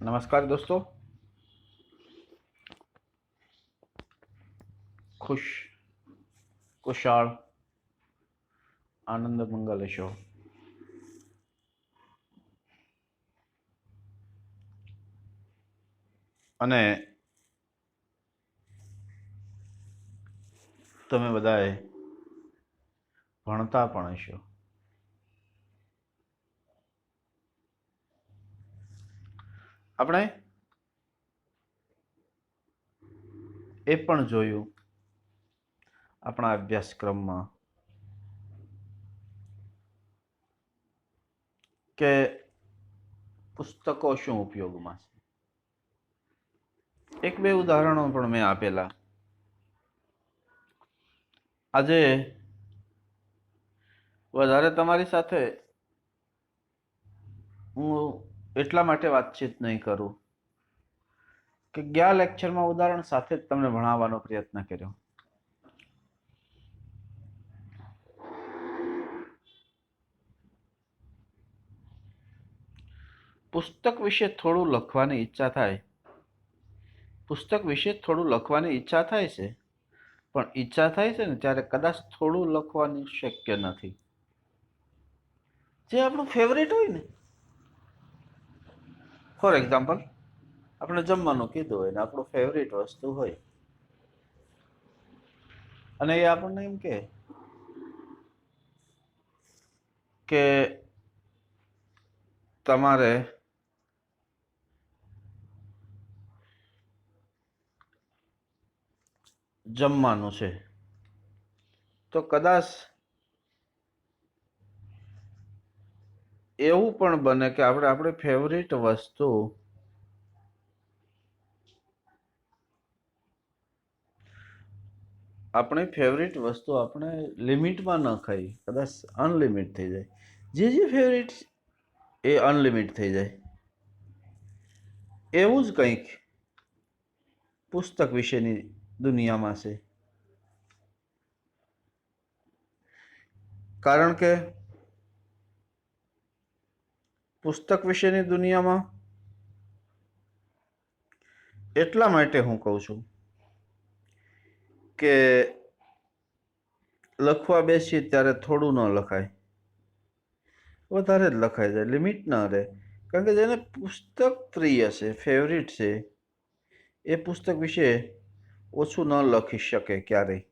नमस्कार दोस्तों, खुश कुशाल आनंद मंगल शो। અને તમે બધાએ ભણતા પણ હશો। આપણે એ પણ જોયું આપણા અભ્યાસક્રમમાં કે પુસ્તકો શું ઉપયોગમાં છે। એક બે ઉદાહરણો પણ મેં આપેલા। આજે વધારે તમારી સાથે હું એટલા માટે વાતચીત નહીં કરું કે ગયા લેક્ચરમાં ઉદાહરણ સાથે જ તમને ભણાવવાનો પ્રયત્ન કર્યો। પુસ્તક વિશે થોડું લખવાની ઈચ્છા થાય, પુસ્તક વિશે થોડું લખવાની ઈચ્છા થાય છે, પણ ઈચ્છા થાય છે ને ત્યારે કદાચ થોડું લખવાનું શક્ય નથી। જે આપણું ફેવરેટ હોય ને, ફોર એક્ઝામ્પલ આપણે જમવાનું કીધું હોય ને આપણું ફેવરેટ વસ્તુ હોય અને એ આપણને એમ કે તમારે જમવાનું છે તો કદાચ એવું પણ બને કે આપણે આપણી ફેવરેટ વસ્તુ આપણે લિમિટમાં ન ખાઈ, કદાચ અનલિમિટ થઈ જાય। જે ફેવરેટ એ અનલિમિટ થઈ જાય। એવું જ કંઈક પુસ્તક વિશેની દુનિયામાં છે। કારણ કે પુસ્તક વિશેની દુનિયામાં એટલા માટે હું કહું છું કે લખવા બેસીએ ત્યારે થોડું ન લખાય, વધારે જ લખાઈ જાય, લિમિટ ન રહે। કારણ કે જેને પુસ્તક પ્રિય છે, ફેવરિટ છે, એ પુસ્તક વિશે ઓછું ન લખી શકે ક્યારેય।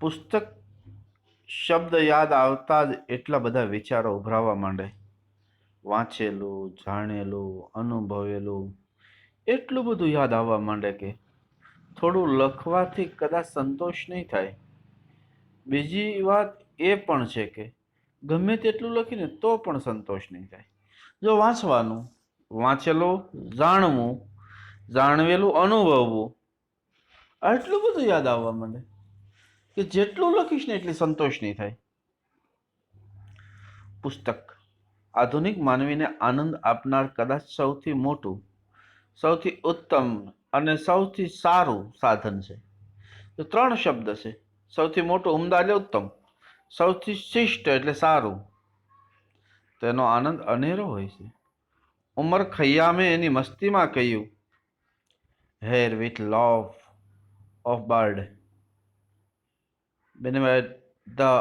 પુસ્તક શબ્દ યાદ આવતા જ એટલા બધા વિચારો ઉભરાવા માંડે। વાંચેલું, જાણેલું, અનુભવેલું એટલું બધું યાદ આવવા માંડે કે થોડું લખવાથી કદાચ સંતોષ નહીં થાય। બીજી વાત એ પણ છે કે ગમે તેટલું લખીને તો પણ સંતોષ નહીં થાય। જો વાંચવાનું, વાંચેલું જાણવું, જાણવેલું અનુભવવું, આટલું બધું યાદ આવવા માંડે કે જેટલું લખીશ ને એટલી સંતોષ નહીં થાય। પુસ્તક આધુનિક માનવીને આનંદ આપનાર કદાચ સૌથી મોટું, સૌથી ઉત્તમ અને સૌથી સારું સાધન છે। તો ત્રણ શબ્દ છે, સૌથી મોટું, ઉમદા એટલે ઉત્તમ, સૌથી શિષ્ટ એટલે સારું। તેનો આનંદ અનેરો હોય છે। ઉમર ખૈયામે એની મસ્તીમાં કહ્યું, hair with love of bird beside the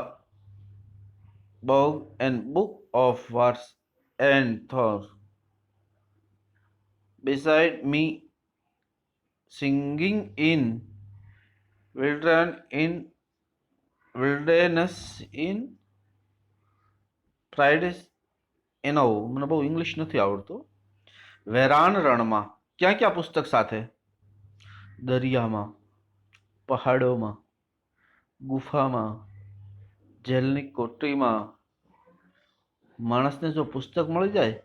bog and book of verse and thought beside me singing in wilderness in pride એનો મને બહુ ઇંગ્લિશ નથી આવડતું। વેરાન રણમાં, ક્યાં ક્યાં પુસ્તક સાથે? દરિયામાં, પહાડોમાં, ગુફામાં, જેલની કોટરીમાં। માણસને જો પુસ્તક મળી જાય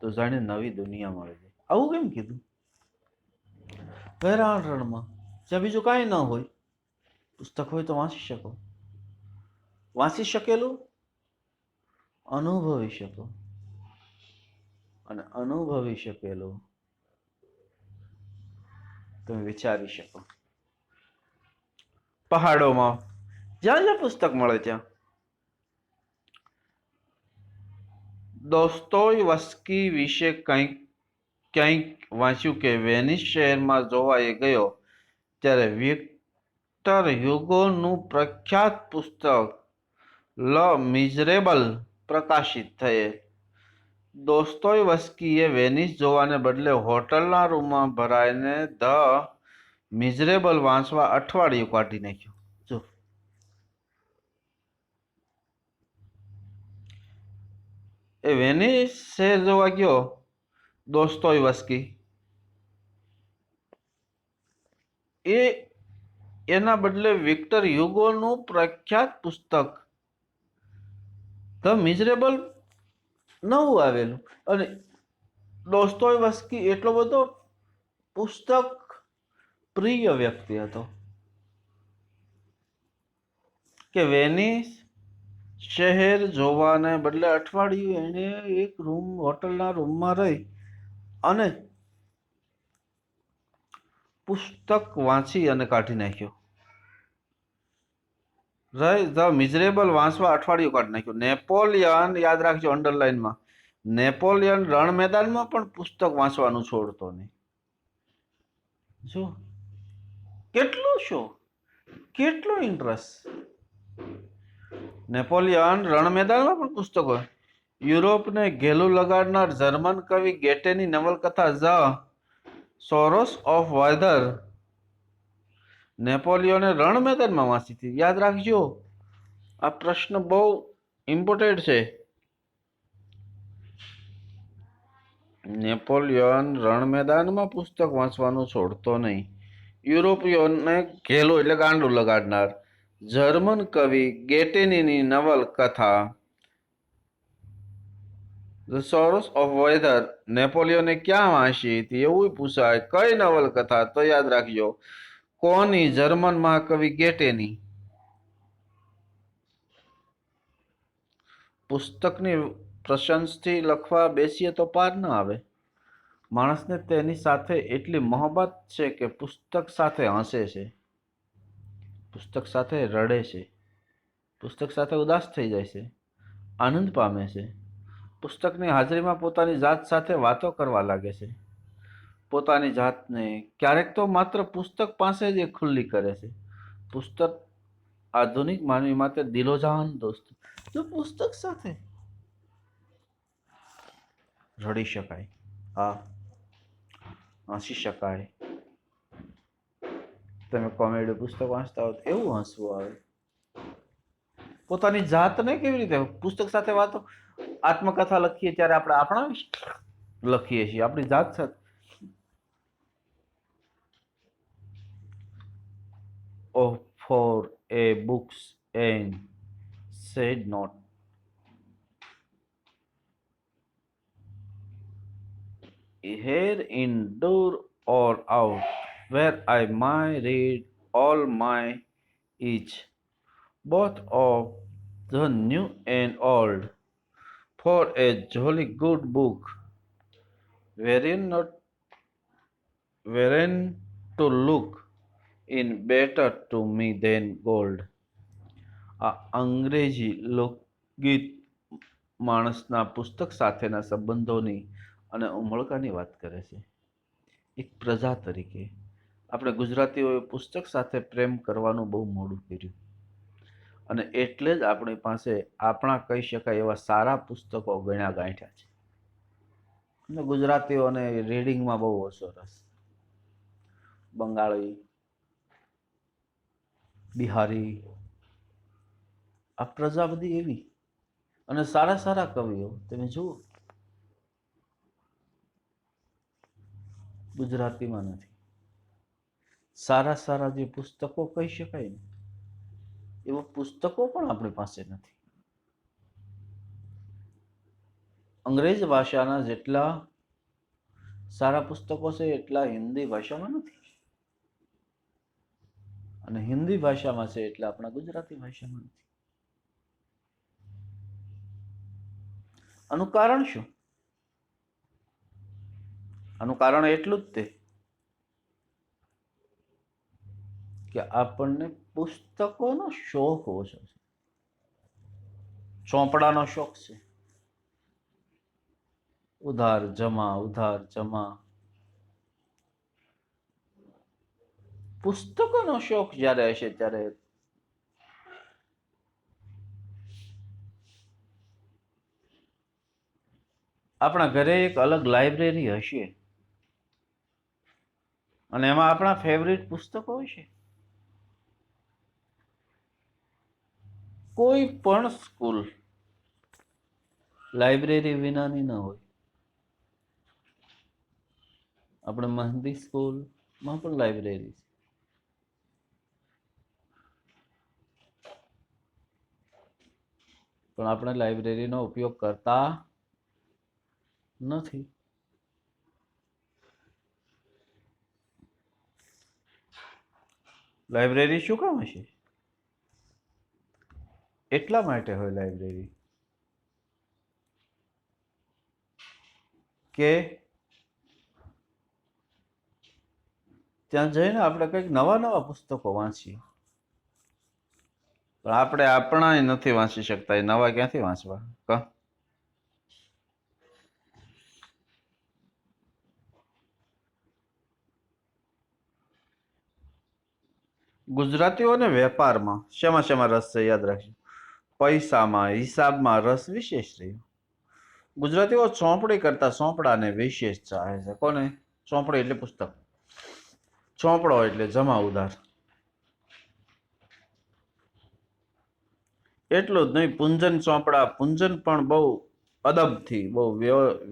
તો જાણે નવી દુનિયા મળી જાય। આવું કેમ કીધું? વેરાન રણમાં, જ્યાં બીજું કાંઈ ન હોય, પુસ્તક હોય તો વાંચી શકો, વાંચી શકેલું અનુભવી શકો। અને અનુભવી શકેલું તમે વિચારી શકો. પહાડોમાં જ્યાં જ્યાં પુસ્તક મળે ત્યાં દોસ્તોયવસ્કી વિશે ક્યાંક વાંચ્યું કે વેનિસ શહેરમાં જોવા એ ગયો ત્યારે વિક્ટર હ્યુગોનું પ્રખ્યાત પુસ્તક લ મિઝરેબલ પ્રકાશિત થયેલ. દોસ્તોયવસ્કીએ વેનિસ જોવાને બદલે હોટલના રૂમમાં ભરાઈને ધ મિઝરેબલ વાંચવા અઠવાડિયું કાઢી નાખ્યું. જો એ વેનિસ શહેર જોવા ગયો દોસ્તોયવસ્કી, એ એના બદલે વિક્ટર હ્યુગોનું પ્રખ્યાત પુસ્તક ધ મિઝરેબલ નવું આવેલું. અને દોસ્તોયવસ્કી એટલો બધો પુસ્તક પ્રિય વ્યક્તિ હતો કે વેનિસ શહેર જોવાને બદલે અઠવાડિયું એને એક હોટલના રૂમમાં રહી અને પુસ્તક વાંચી અને કાઢી નાખ્યો. ધ મિઝરેબલ વાંચવા અઠવાડિયું કાઢી નાખ્યું. નેપોલિયન, યાદ રાખજો અંડરલાઈનમાં, નેપોલિયન રણ મેદાનમાં પણ પુસ્તક વાંચવાનું છોડતો નહીં. જો કેટલું શું, કેટલો ઇન્ટરેસ્ટ. નેપોલિયન રણ મેદાનમાં પણ પુસ્તકો. યુરોપને ઘેલું લગાડનાર જર્મન કવિ ગેટેની નવલકથા ધ સોરોસ ઓફ વેધર નેપોલિયને રણ મેદાનમાં વાંચી હતી. યાદ રાખજો, આ પ્રશ્ન બહુ ઇમ્પોર્ટન્ટ છે. નેપોલિયન રણ મેદાનમાં પુસ્તક વાંચવાનું છોડતો નહીં. યુરોપિયનને ઘેલું એટલે ગાંડું લગાડનાર જર્મન કવિ ગેટેની નવલકથા ધ સોર્સ ઓફ વેધર નેપોલિયને ક્યાં વાંચી હતી એવું પૂછાય. કઈ નવલકથા? તો યાદ રાખજો, કોની? જર્મન મહાકવિ ગેટેની. પુસ્તકની પ્રશંસથી લખવા બેસીએ તો પાર ન આવે. માણસને તેની સાથે એટલી મોહબ્બત છે કે પુસ્તક સાથે હસે છે, પુસ્તક સાથે રડે છે, પુસ્તક સાથે ઉદાસ થઈ જાય છે, આનંદ પામે છે. પુસ્તકની હાજરીમાં પોતાની જાત સાથે વાતો કરવા લાગે છે. પોતાની જાતને ક્યારેક તો માત્ર પુસ્તક પાસે જ એ ખુલ્લી કરે છે. પુસ્તક આધુનિક માનવી માટે દિલોજાન દોસ્ત. જો પુસ્તક સાથે રડી શકાય, હા, હસી શકાય. તમે કોમેડી પુસ્તક વાંચતા હો એવું હસવું આવે. પોતાની જાતને કેવી રીતે પુસ્તક સાથે વાતો, આત્મકથા લખીએ ત્યારે આપણે આપણા વિશે લખીએ છીએ, આપણી જાત સાથે. Oh, for a books and said not. Here indoor or out, where I might read all my each, both of the new and old, for a jolly good book, wherein to look in better to me than gold. આ અંગ્રેજી લોકગીત માણસના પુસ્તક સાથેના સંબંધોની અને ઉમળકાની વાત કરે છે. એક પ્રજા તરીકે આપણે ગુજરાતીઓએ પુસ્તક સાથે પ્રેમ કરવાનું બહુ મોડું કર્યું અને એટલે જ આપણી પાસે આપણા કહી શકાય એવા સારા પુસ્તકો ગણ્યા ગાંઠ્યા છે. અને ગુજરાતીઓને રીડિંગમાં બહુ ઓછો રસ. બંગાળી, બિહારી, આ પ્રજા બધી એવી. અને સારા સારા કવિઓ તમે જુઓ ગુજરાતીમાં નથી. સારા સારા જે પુસ્તકો કહી શકાય ને એવા પુસ્તકો પણ આપણી પાસે નથી. અંગ્રેજ ભાષાના જેટલા સારા પુસ્તકો છે એટલા હિન્દી ભાષામાં નથી, અને હિન્દી ભાષામાં છે એટલે આપણા ગુજરાતી ભાષામાં નથી. આનું કારણ શું? આનું કારણ એટલું જ તે કે આપણને પુસ્તકોનો શોખ ઓછો છે, ચોપડાનો શોખ છે. ઉધાર જમા. પુસ્તકોનો શોખ જ્યારે હશે ત્યારે આપણા ઘરે એક અલગ લાઇબ્રેરી હશે અને એમાં આપણા ફેવરિટ પુસ્તકો હશે. કોઈ પણ સ્કૂલ લાઇબ્રેરી વિનાની ન હોય. આપણે મહંદી સ્કૂલમાં પણ લાઇબ્રેરી છે. પણ આપણે લાઇબ્રેરીનો ઉપયોગ કરતા નથી. લાઇબ્રેરી શું કામ હશે? એટલા માટે હોય લાઇબ્રેરી કે ત્યાં જઈને આપણે કંઈક નવા પુસ્તકો વાંચીએ. પણ આપણે આપણા નથી વાંચી શકતા, એ નવા ક્યાંથી વાંચવા? ગુજરાતીઓને વેપારમાં શેમાં રસ છે યાદ રાખજો. પૈસામાં, હિસાબમાં રસ વિશેષ રહ્યો. ગુજરાતીઓ ચોપડી કરતા ચોપડાને વિશેષ ચાહે છે. કોને? ચોપડી એટલે પુસ્તક, ચોપડો એટલે જમા ઉધાર. એટલું જ નહીં, પૂંજન ચોપડા, પૂંજન પણ બહુ અદબથી, બહુ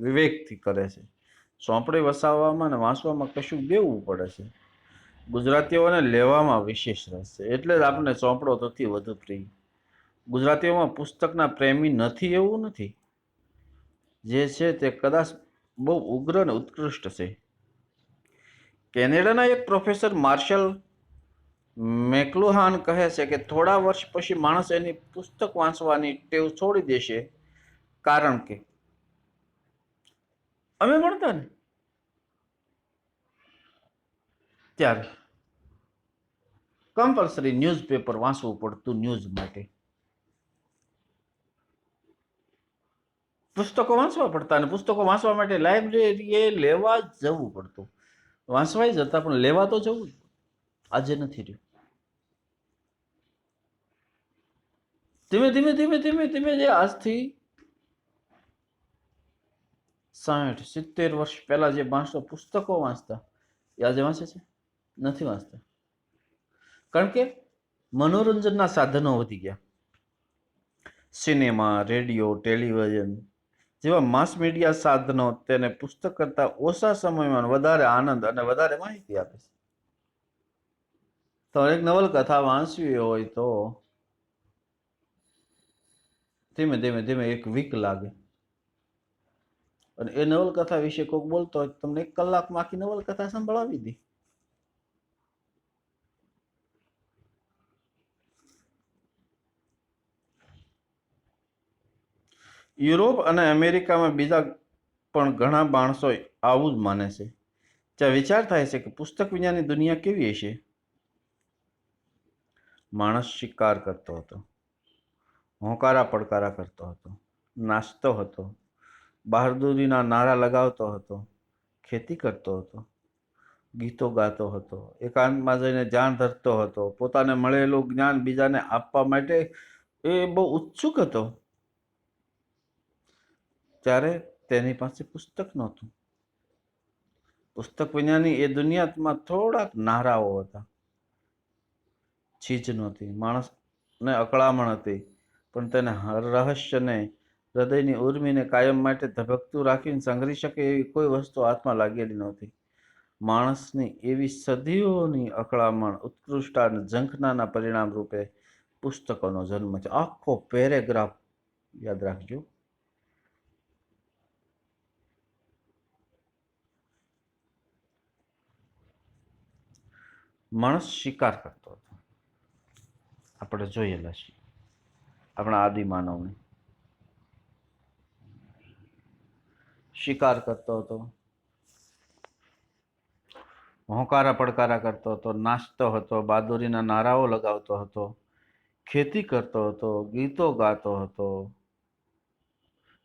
વિવેકથી કરે છે. ચોપડી વસાવવામાં અને વાંચવામાં કશું દેવું પડે છે. ગુજરાતીઓને લેવામાં વિશેષ રસ છે, એટલે જ આપણને ચોપડો સૌથી વધુ પ્રિય. ગુજરાતીઓમાં પુસ્તકના પ્રેમી નથી એવું નથી. જે છે તે કદાચ બહુ ઉગ્ર અને ઉત્કૃષ્ટ છે. કેનેડાના એક પ્રોફેસર માર્શલ મેકલુહાન કહે છે કે થોડા વર્ષ પછી માણસ એની પુસ્તક વાંચવાની ટેવ છોડી દેશે, કારણ કે અમે ભણતા ને ત્યારે કમ્પલસરી ન્યૂઝપેપર વાંચવું પડતું ન્યૂઝ માટે. પુસ્તકો વાંચવા પડતા અને પુસ્તકો વાંચવા માટે લાઇબ્રેરીએ લેવા જવું પડતું. વાંચવાય જતા પણ લેવા તો જવું જ. આજે નથી રહ્યું. ધીમે જે આજથી 60-70 વર્ષ પહેલા જે માણસો પુસ્તકો વાંચતા એ આજે વાંચે છે? નથી વાંચતા. કારણ કે મનોરંજનના સાધનો વધી ગયા. સિનેમા, રેડિયો, ટેલિવિઝન જેવા માસ મીડિયા સાધનો તેને પુસ્તક કરતા ઓછા સમયમાં વધારે આનંદ અને વધારે માહિતી આપે છે. તો એક નવલકથા વાંચવી હોય તો ધીમે એક વીક લાગે. અને એ નવલકથા વિશે કોઈક બોલતો હોય તમને 1 કલાકમાં આખી નવલકથા સંભળાવી દે. યુરોપ અને અમેરિકામાં બીજા પણ ઘણા માણસો આવું જ માને છે. ત્યાં વિચાર થાય છે કે પુસ્તક વિનાની દુનિયા કેવી હશે? માણસ શિકાર કરતો હતો, હોંકારા પડકારા કરતો હતો, નાચતો હતો, બહાદુરીના નારા લગાવતો હતો, ખેતી કરતો હતો, ગીતો ગાતો હતો, એકાંતમાં જઈને ધ્યાન ધરતો હતો, પોતાને મળેલું જ્ઞાન બીજાને આપવા માટે એ બહુ ઉત્સુક હતો. ત્યારે તેની પાસે પુસ્તક નહોતું. પુસ્તક વિનાની એ દુનિયામાં થોડાક નારાઓ હતા. ચીજ નહોતી, માણસને અકળામણ હતી, પણ તેને રહસ્યને, હૃદયની ઉર્મિને કાયમ માટે ધબકતું રાખીને સંઘરી શકે એવી કોઈ વસ્તુ હાથમાં લાગેલી નહોતી. માણસની એવી સદીઓની અકળામણ, ઉત્કૃષ્ટતા અને ઝંખનાના પરિણામ રૂપે પુસ્તકોનો જન્મ છે. આખો પેરેગ્રાફ યાદ રાખજો. માણસ શિકાર કરતો હતો. આપણે જોયેલા છીએ આપણા આદિમાનવને. શિકાર કરતો હતો, હોંકારા પડકારા કરતો હતો, નાચતો હતો, બહાદુરીના નારાઓ લગાવતો હતો, ખેતી કરતો હતો, ગીતો ગાતો હતો.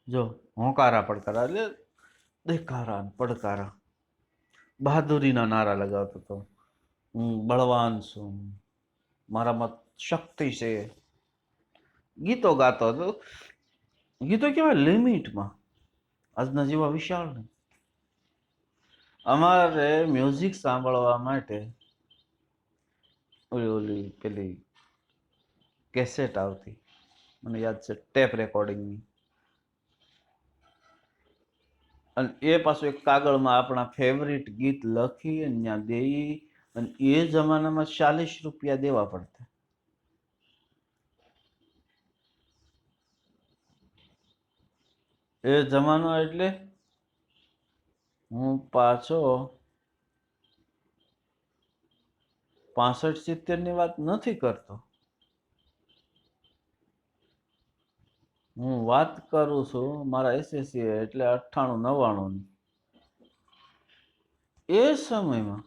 જો હોંકારા પડકારા એટલે દેકારા ને પડકારા, બહાદુરીના નારા લગાવતો હતો. હું બળવાન છું, મારામાં શક્તિ છે. ગીતો ગાતો હતો. ગીતો કેવાય લિમિટમાં, આજના જેવા વિશાળ નહીં. અમારે મ્યુઝિક સાંભળવા માટે ઓલી ઓલી પેલી કેસેટ આવતી, મને યાદ છે, ટેપ રેકોર્ડિંગની. અને એ પાછું એક કાગળમાં આપણા ફેવરિટ ગીત લખી અને ત્યાં દેઈ, અને એ જમાનામાં 40 રૂપિયા દેવા પડતા. એ જમાનો એટલે હું પાછો 65-70 ની વાત નથી કરતો. હું વાત કરું છું મારા SSC એટલે 98-99 ની. એ સમયમાં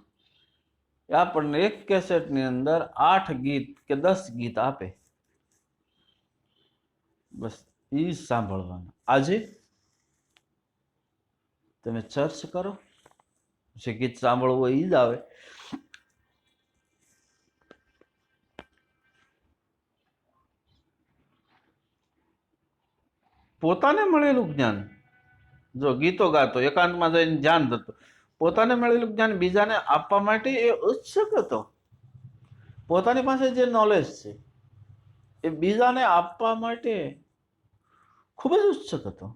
આપણને એક કેસેટની અંદર 8 ગીત કે 10 ગીત આપે, બસ ઈ સાંભળવાના. આજે તમે સર્ચ કરો, જે ગીત સાંભળવું હોય ઈ જ આવે. પોતાને મળેલું જ્ઞાન, જો ગીતો ગાતો, એકાંતમાં જઈને ધ્યાન થતું, પોતાને મળેલું જ્ઞાન બીજાને આપવા માટે એ ઉત્સુક હતો. પોતાની પાસે જે નોલેજ છે એ બીજાને આપવા માટે ખૂબ જ ઉત્સુક હતો.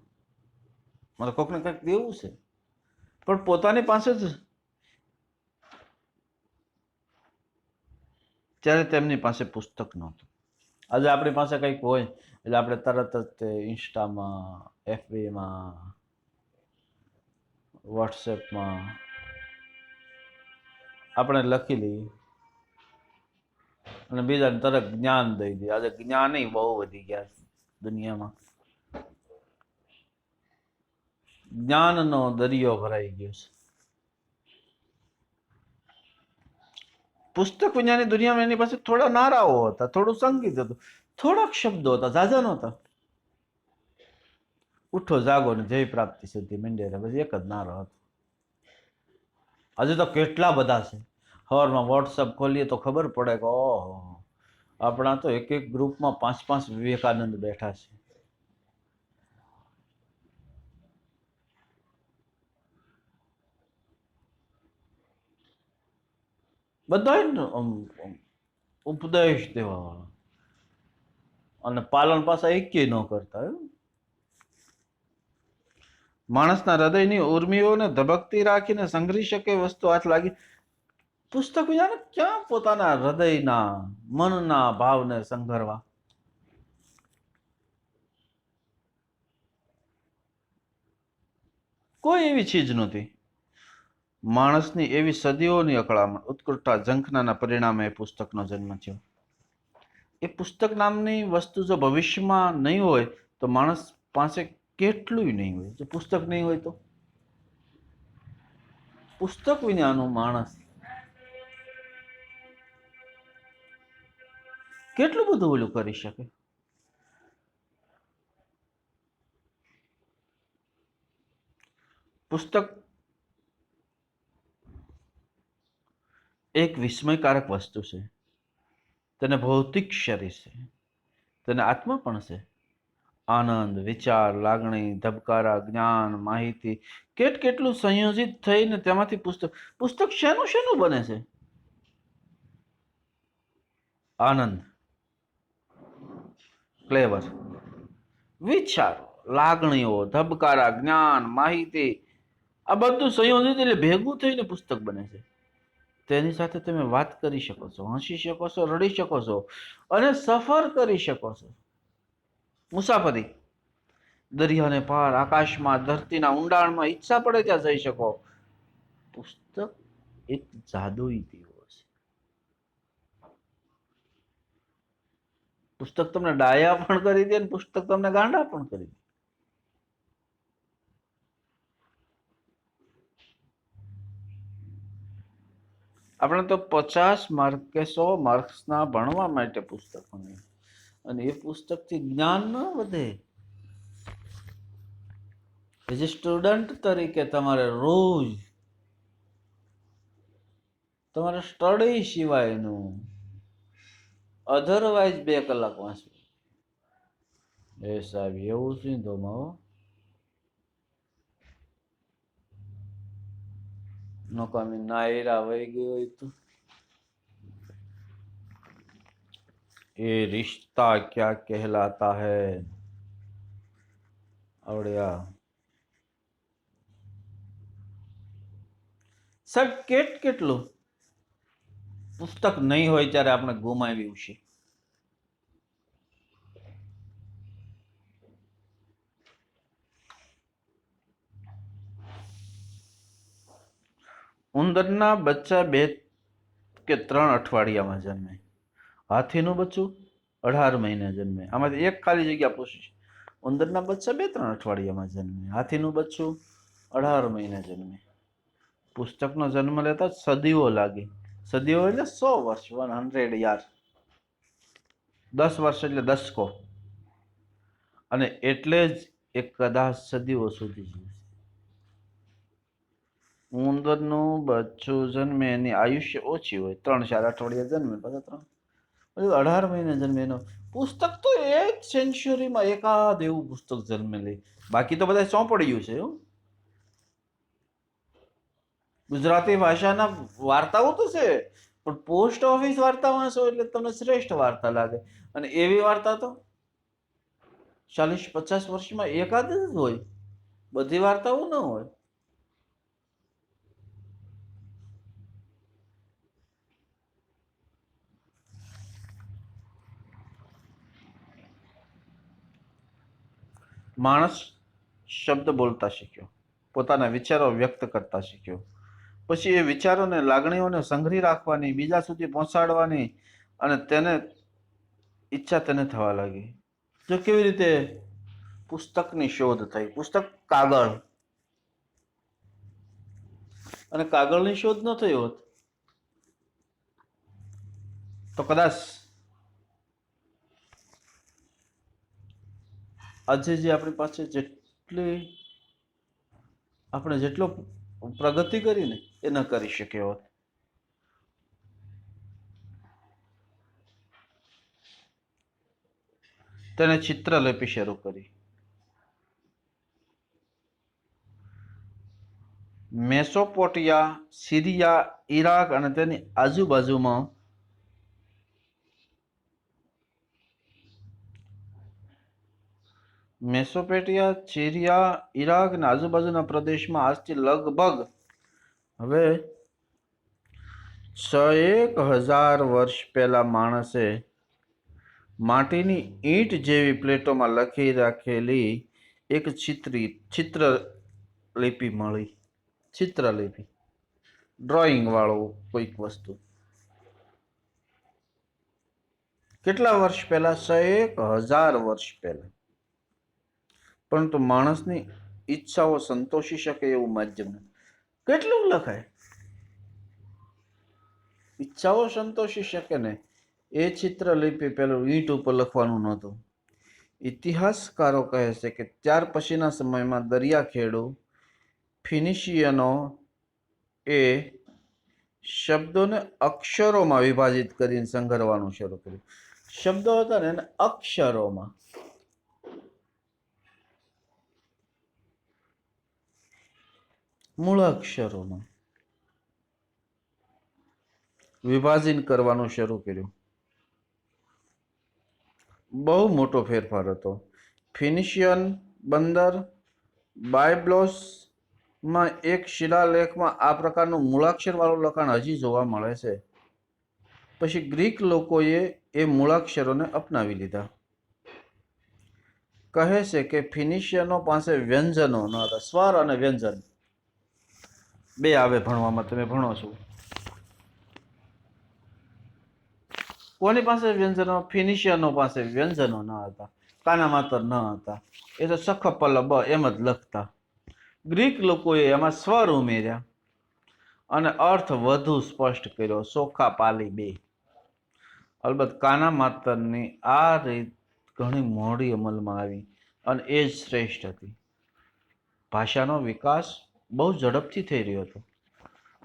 મારે કોકને કંઈક દેવું છે, પણ પોતાની પાસે જ. ત્યારે તેમની પાસે પુસ્તક નહોતું. આજે આપણી પાસે કંઈક હોય એટલે આપણે તરત જ તે ઇન્સ્ટામાં, FBમાં, વોટ્સએપમાં આપણે લખી લઈએ અને બીજાને તરત જ્ઞાન દઈ દઈએ. આજે જ્ઞાન બહુ વધી ગયા છે દુનિયામાં. જ્ઞાનનો દરિયો ભરાઈ ગયો છે. પુસ્તક વિજ્ઞાનની દુનિયામાં એની પાસે થોડા નારાઓ હતા, થોડું સંગીત હતું, થોડાક શબ્દો હતા, ઝાઝા નહોતા. ઉઠો જાગો ને જય પ્રાપ્તિ સુધી મીંડેરા, બસ એક જ નારો હતો. આજે તો કેટલા બધા છે. સવારમાં વોટ્સઅપ ખોલીએ તો ખબર પડે કે ઓહો, આપણા તો એક એક ગ્રુપમાં 5-5 વિવેકાનંદ બેઠા છે. બધા ઉપદેશ દેવા અને પાલન પાછા એકેય ન કરતા. માણસના હૃદયની ઉર્મિઓને ધબકતી રાખીને સંઘરી શકે વસ્તુ હાથ લાગી. પુસ્તક વિજ્ઞાન ક્યાં પોતાના હૃદયના, મનના ભાવને સંઘરવા. કોઈ એવી ચીજ નહોતી. માણસની એવી સદીઓની અકળામણ, ઉત્કૃષ્ટતા, ઝંખનાના પરિણામે પુસ્તકનો જન્મ થયો. એ પુસ્તક નામની વસ્તુ જો ભવિષ્યમાં નહીં હોય તો માણસ પાસે કેટલું નહીં હોય. જો પુસ્તક નહીં હોય તો પુસ્તક વિનાનો માણસ કેટલું બધું ઓલું કરી શકે. પુસ્તક એક વિસ્મયકારક વસ્તુ છે. તેને ભૌતિક શરીર છે, તેને આત્મા પણ છે. આનંદ, વિચાર, લાગણી, ધબકારા, જ્ઞાન, માહિતી કેટલું સંયોજિત થઈને તેમાંથી પુસ્તક શેનું શેનું બને છે. આનંદ, ક્લેવર, વિચારો, લાગણીઓ, ધબકારા, જ્ઞાન, માહિતી, આ બધું સંયોજિત એટલે ભેગું થઈને પુસ્તક બને છે. તેની સાથે તમે વાત કરી શકો છો, હસી શકો છો, રડી શકો છો અને સફર કરી શકો છો. મુસાફરી, દરિયાને પાર, આકાશમાં, ધરતીના ઊંડાણમાં, ઈચ્છા પડે ત્યાં જઈ શકો. પુસ્તક એક જાદુઈ દીવો છે. પુસ્તક તમને ડાયા પણ કરી દે, પુસ્તક તમને ગાંડા પણ કરી દે. આપણે તો 50 માર્ક કે 100 માર્ક્સના ભણવા માટે પુસ્તક ભણીએ અને એ પુસ્તકથી જ્ઞાન ન વધે. એઝ એ સ્ટુડન્ટ તરીકે તમારે રોજ તમારે સ્ટડી સિવાયનું અધરવાઇઝ 2 કલાક વાંચવું. એ સાહેબ એવું છે તો નકામી નાયરા વહી ગઈ હોય તો એ રિશ્તા ક્યા કહેલાતા હૈ આવડ્યા. સાહેબ કેટલું પુસ્તક નહીં હોય ત્યારે આપણે ગુમાવ્યું છે. ઉંદરના બચ્ચા 2 કે 3 અઠવાડિયામાં જન્મે. હાથીનું બચ્ચું 18 મહિને જન્મે. આમાંથી એક ખાલી જગ્યા પૂછી. ઉંદરના બચ્ચા 2-3 અઠવાડિયામાં જન્મે. હાથીનું બચ્ચું 18 મહિને જન્મે. પુસ્તકનો જન્મ લેતા સદીઓ લાગી. સદીઓ એટલે 100 વર્ષ, 100 યાર. 10 વર્ષ એટલે દસકો. અને એટલે જ એક કદાચ સદીઓ સુધી જીવે. ઉંદરનું બચ્ચું જન્મે એની આયુષ્ય ઓછી હોય, 3-4 અઠવાડિયા જન્મે, પાછા 18 મહિને જન્મે. એનો પુસ્તક તો 1 સેન્ચુરીમાં એકાદ એવું પુસ્તક જન્મે લે. બાકી તો બધા ચોપડિયું છે. ગુજરાતી ભાષાના વાર્તાઓ તો છે, પણ પોસ્ટ ઓફિસ વાર્તા વાંચો એટલે તમને શ્રેષ્ઠ વાર્તા લાગે. અને એવી વાર્તા તો 40-50 વર્ષમાં એકાદ જ હોય. બધી વાર્તાઓ ન હોય. માણસ શબ્દ બોલતા શીખ્યો, પોતાના વિચારો વ્યક્ત કરતા શીખ્યો. પછી એ વિચારોને, લાગણીઓને સંઘરી રાખવાની, બીજા સુધી પહોંચાડવાની અને તેને ઈચ્છા તેને થવા લાગી. જો કેવી રીતે પુસ્તકની શોધ થઈ. પુસ્તક કાગળ, અને કાગળની શોધ ન થઈ હોત તો કદાચ આજે જે આપણી પાસે આપણે જેટલો પ્રગતિ કરીને એ ન કરી શક્યો હોત. તેને ચિત્રલિપિ શરૂ કરી. મેસોપોટિયા, સિરિયા, ઈરાક અને તેની આજુબાજુમાં મેસોપોટિયા, સિરિયા, ઈરાક અને આજુબાજુના પ્રદેશમાં આજથી લગભગ હવે 6,000 વર્ષ પહેલા માણસે માટીની ઈંટ જેવી પ્લેટોમાં લખી રાખેલી એક ચિત્રલિપિ મળી. ચિત્રલિપિ, ડ્રોઈંગ વાળો કોઈક વસ્તુ. કેટલા વર્ષ પહેલા? 6,000 વર્ષ પહેલા. પરંતુ માણસની ઈચ્છાઓ સંતોષી શકે એવું માધ્યમ. કેટલું લખાય? ઈચ્છાઓ સંતોષી શકે ને એ ચિત્રલિપિ પેલું ઈંટ ઉપર લખવાનું નહોતું. ઇતિહાસકારો કહે છે કે ત્યાર પછીના સમયમાં દરિયાખેડુ ફિનિશિયનો એ શબ્દોને અક્ષરોમાં વિભાજિત કરીને સંઘરવાનું શરૂ કર્યું. શબ્દો હતા ને એને અક્ષરોમાં, મૂળ અક્ષરોમાં વિભાજન કરવાનું શરૂ કર્યું. બહુ મોટો ફેરફાર હતો. ફિનિશિયન બંદર બાયબ્લોસમાં એક શિલાલેખમાં આ પ્રકારનું મૂળાક્ષર વાળું લખાણ હજી જોવા મળે છે. પછી ગ્રીક લોકોએ એ મૂળાક્ષરોને અપનાવી લીધા. કહે છે કે ફિનિશિયનો પાસે વ્યંજનો ન હતા. સ્વર અને વ્યંજન બે આવે ભણવામાં, તમે ભણો છો. કોની પાસે વ્યંજનો? ફિનિશિયનો પાસે વ્યંજનો ન હતા, કાના માતર ન હતા. એ તો સખપલ બ એમ જ લખતા. ગ્રીક લોકોએ એમાં સ્વર ઉમેર્યા અને અર્થ વધુ સ્પષ્ટ કર્યો. સોખા પાલી 2. અલબત્ત કાના માતરની આ રીત ઘણી મોડી અમલમાં આવી અને એ જ શ્રેષ્ઠ હતી. ભાષાનો વિકાસ બહુ ઝડપથી થઈ રહ્યો હતો.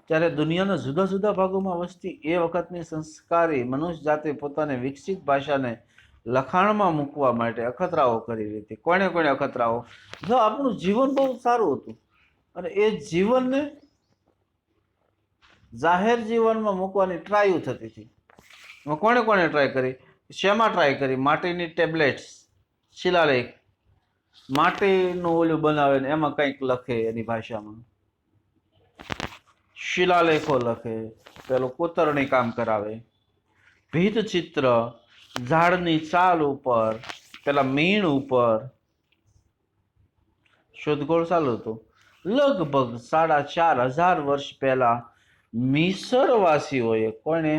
ત્યારે દુનિયાના જુદા જુદા ભાગોમાં વસતી એ વખતની સંસ્કારી મનુષ્ય જાતિ પોતાની વિકસિત ભાષાને લખાણમાં મૂકવા માટે અખતરાઓ કરી રહી હતી. કોણે કોણે અખતરાઓ? જો આપણું જીવન બહુ સારું હતું અને એ જીવનને જાહેર જીવનમાં મૂકવાની ટ્રાય થતી હતી. કોણે કોણે ટ્રાય કરી? શેમાં ટ્રાય કરી? માટીની ટેબ્લેટ્સ, શિલાલેખ, માટીનું ઓલું બનાવે ને એમાં કંઈક લખે એની ભાષામાં, શિલાલેખો લખે, પેલું કોતરણી કામ કરાવે, ભીત ચિત્ર ઝાડની છાલ ઉપર, પેલા મીણ ઉપર શોધખોળ ચાલુ હતું. લગભગ 4,500 વર્ષ પહેલા મિસરવાસીઓએ કોને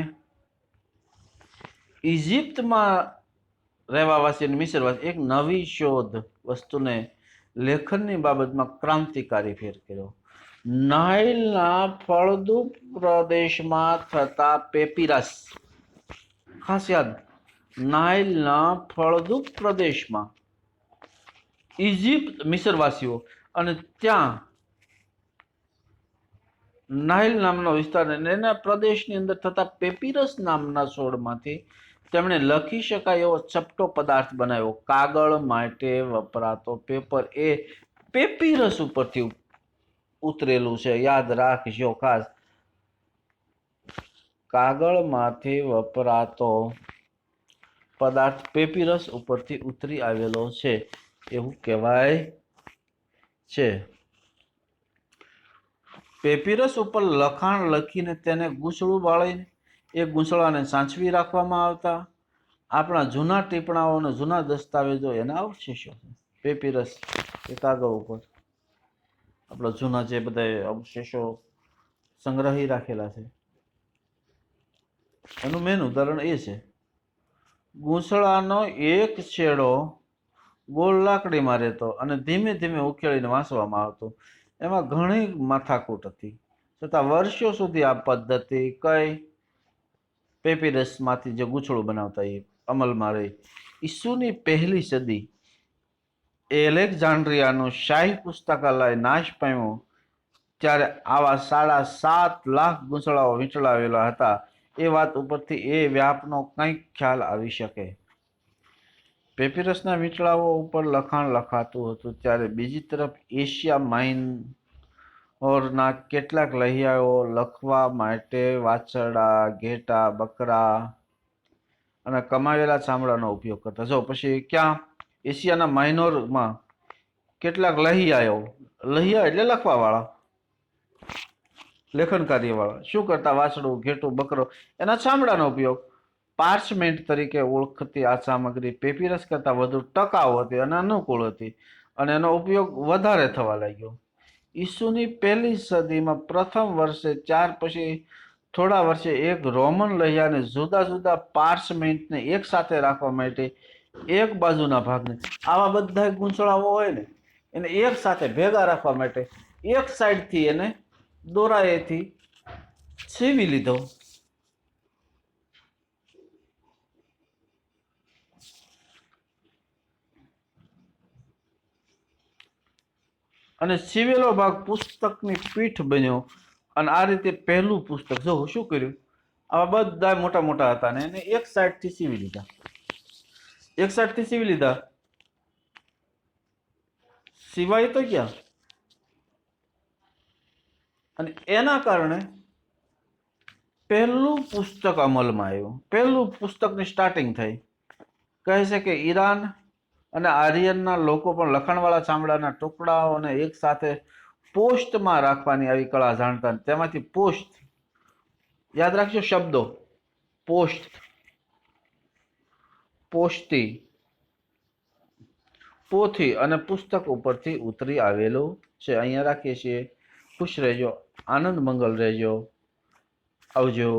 ઇજિપ્તમાં રહેવાવાસી મિસરવાસી એક નવી શોધ વસ્તુને લેખનની બાબતમાં ક્રાંતિકારી ફેર કર્યો. નાઇલના ફળદ્રુપ પ્રદેશમાં થતા પેપિરસ, ખાસ યાદ, નાઇલના ફળદ્રુપ પ્રદેશમાં ઇજિપ્ત મિસરવાસીઓ અને ત્યાં નાઇલ નામનો વિસ્તાર એના પ્રદેશની અંદર થતા પેપિરસ નામના છોડમાંથી તેમણે લખી શકાય એવો ચપટો પદાર્થ બનાવ્યો. કાગળ માટે વપરાતો પેપર એ પેપિરસ ઉપરથી ઉતરેલું છે. યાદ રાખજો ખાસ, કાગળમાંથી વપરાતો પદાર્થ પેપિરસ ઉપરથી ઉતરી આવેલો છે એવું કહેવાય છે. પેપિરસ ઉપર લખાણ લખીને તેને ગૂંચળું વાળીને એ ગૂંચળાને સાચવી રાખવામાં આવતા. આપણા જૂના ટીપણાઓ અને જૂના દસ્તાવેજો એના અવશેષો છે. પેપિરસ એ કાગળ ઉપર આપણા જૂના જે બધા અવશેષો સંગ્રહી રાખેલા છે એનું મેન ઉદાહરણ એ છે. ગૂંચળાનો એક છેડો ગોળ લાકડીમાં રહેતો અને ધીમે ધીમે ઉકેળીને વાંચવામાં આવતો. એમાં ઘણી માથાકૂટ હતી, છતાં વર્ષો સુધી આ પદ્ધતિ કઈ પેપિરસમાંથી જે ગૂંચળું બનાવતા એ અમલમાં રહી. ઈસુની પહેલી સદી એલેક્ઝાન્ડ્રિયાનું શાહી પુસ્તકાલય નાશ પામ્યું ત્યારે આવા 7.5 લાખ ગૂંચળાઓ વીંટળાવેલા હતા. એ વાત ઉપરથી એ વ્યાપનો કંઈક ખ્યાલ આવી શકે. પેપિરસના વીંટળાઓ ઉપર લખાણ લખાતું હતું ત્યારે બીજી તરફ એશિયા માઇનોરના કેટલાક લહિયાઓ લખવા માટે વાછરડા, ઘેટા, બકરા અને કમાવેલા ચામડાનો ઉપયોગ કરતા. જો પછી ક્યાં એશિયાના માઇનોરમાં કેટલાક લહિયા એટલે લખવાવાળા, લેખન કાર્યવાળા શું કરતા? વાછડું, ઘેટું, બકરો એના ચામડાનો ઉપયોગ. પાર્ચમેન્ટ તરીકે ઓળખતી આ સામગ્રી પેપિરસ કરતાં વધુ ટકાઉ હતી અને અનુકૂળ હતી અને એનો ઉપયોગ વધારે થવા લાગ્યો. ઈસુની પહેલી સદીમાં પ્રથમ વર્ષે 4 પછી થોડા વર્ષે એક રોમન લહિયાને જુદા જુદા પાર્ચમેન્ટને એક સાથે રાખવા માટે એક બાજુના ભાગને, આવા બધા ગૂંચળાઓ હોય ને એને એક સાથે ભેગા રાખવા માટે એક સાઈડથી એને દોરાએથી સીવી લીધો. અને સીવેલો ભાગ પુસ્તકની પીઠ બન્યો અને આ રીતે પહેલું પુસ્તક. જો શું કર્યું, આવા બધા મોટા મોટા હતા ને એને એક સાઈડથી સીવી લીધા. સિવાય તો ક્યાં, અને એના કારણે પહેલું પુસ્તક અમલમાં આવ્યું. પહેલું પુસ્તકની સ્ટાર્ટિંગ થઈ. કહે છે કે ઈરાન અને આર્યનના લોકો પણ લખાણવાળા ચામડાના ટુકડાઓને એક સાથે પોસ્ટમાં રાખવાની આવી કળા જાણતા. તેમાંથી પોસ્ટ, યાદ રાખજો શબ્દો, પોસ્ટ, પોસ્ટી, પોથી અને પુસ્તક ઉપરથી ઉતરી આવેલું છે. અહીંયા રાખીએ છીએ. ખુશ રહેજો, આનંદ મંગલ રહેજો, આવજો.